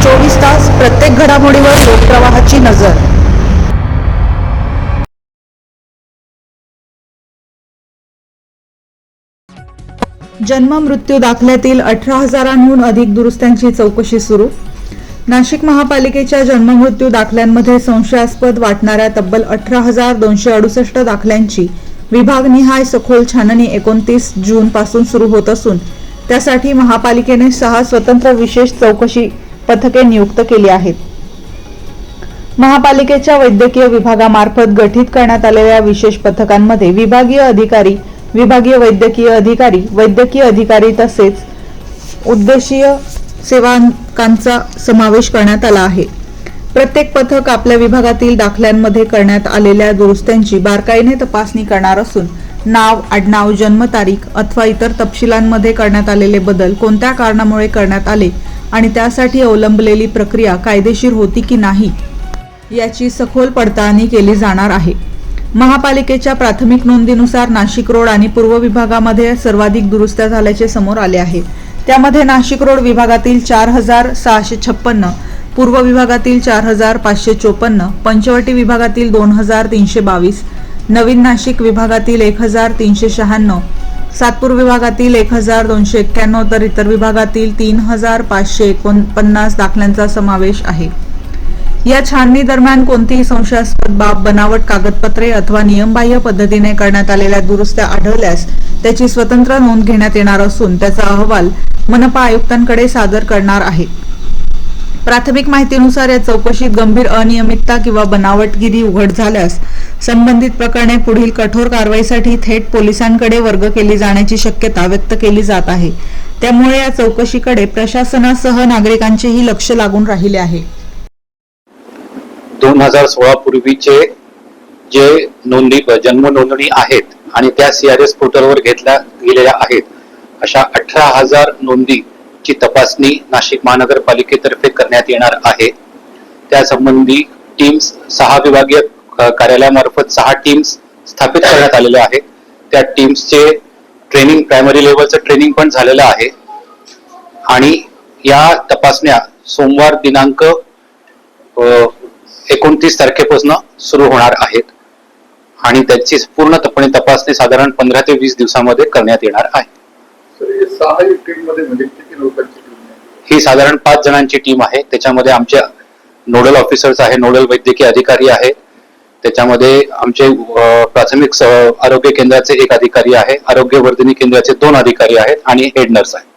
24 तास प्रत्येक घडामोडीवर लोकप्रवाहाची नजर। जन्म मृत्यू दाखल्यातील 18,000हून अधिक दुरुस्त्यांची चौकशी सुरू। नाशिक महापालिकेच्या जन्म मृत्यू दाखल्यांमध्ये संशयास्पद वाटणाऱ्या तब्बल 18,268 दाखल्यांची विभागनिहाय सखोल छाननी 29 जून पासून सुरू होत असून त्यासाठी महापालिकेने 6 स्वतंत्र विशेष चौकशी पथके नियुक्त केली आहेत। महापालिकेच्या वैद्यकीय विभागामार्फत गठीत करण्यात आलेल्या विशेष पथकांमध्ये विभागीय अधिकारी, विभागीय वैद्यकीय अधिकारी तसेच उद्देशीय सेवकांचा समावेश करण्यात आला आहे। प्रत्येक पथक आपल्या विभागातील दाखल्यांमध्ये करण्यात आलेल्या दुरुस्त्यांची बारकाईने तपासणी करणार असून नाव, आडनाव, जन्मतारीख अथवा इतर तपशिलांमध्ये करण्यात आलेले बदल कोणत्या कारणामुळे करण्यात आले आणि त्यासाठी अवलंबलेली प्रक्रिया कायदेशीर होती की नाही याची सखोल पडताळणी केली जाणार आहे। महापालिकेच्या प्राथमिक नोंदीनुसार नाशिक रोड आणि पूर्व विभागामध्ये सर्वाधिक दुरुस्त्या झाल्याचे समोर आले आहे। त्यामध्ये नाशिक रोड विभागातील 4,656, पूर्व विभागातील 4,554, पंचवटी विभागातील 2,322, नवीन नाशिक विभागातील 1,396, सातपूर विभागातील 1,291 तर इतर विभागातील 3,549 दाखल्यांचा समावेश आहे। या छाननी दरम्यान कोणतीही संशयास्पद बाब, बनावट कागदपत्रे अथवा नियमबाह्य पद्धतीने करण्यात आलेल्या दुरुस्त्या आढळल्यास त्याची स्वतंत्र नोंद घेण्यात येणार असून त्याचा अहवाल मनपा आयुक्तांकडे सादर करणार आहे। प्राथमिक माहितीनुसार या चौकशीत गंभीर अनियमितता किंवा बनावटगिरी उघड झाल्यास संबंधित प्रकरणे पुढील कठोर कारवाईसाठी थेट पोलिसांकडे वर्ग केली जाण्याची शक्यता व्यक्त केली जात आहे। त्यामुळे या चौकशीकडे प्रशासनासह नागरिकांचेही लक्ष लागून राहिले आहे। 2016 पूर्वीचे जे जन्म नोंदणी आहेत आणि त्या CRS पोर्टलवर घेतल्या गेलेल्या आहेत अशा 18,000 नोंदीची तपासणी नाशिक महानगरपालिकेतर्फे करण्यात येणार आहे। त्या संबंधी टीम्स 6 विभागीय कार्यालयामार्फत 6 टीम्स स्थापित करण्यात आलेल्या आहेत। त्या टीम्सचे ट्रेनिंग, प्रायमरी लेवलचं ट्रेनिंग पण झालेलं आहे आणि या तपासण्या सोमवार दिनांक 29 तारखेपासून सुरू होणार आहेत आणि त्याची पूर्णपणे तपासणी साधारण 15 ते 20 दिवसांमध्ये करण्यात येणार आहे। ही साधारण 5 जणांची टीम आहे। त्याच्यामध्ये आमचे नोडल ऑफिसर्स आहे, नोडल वैद्यकीय अधिकारी आहे, त्याच्यामध्ये आमचे प्राथमिक आरोग्य केंद्राचे 1 अधिकारी आहे, आरोग्य वर्धिनी केंद्राचे 2 अधिकारी आहेत आणि हेड नर्स आहे।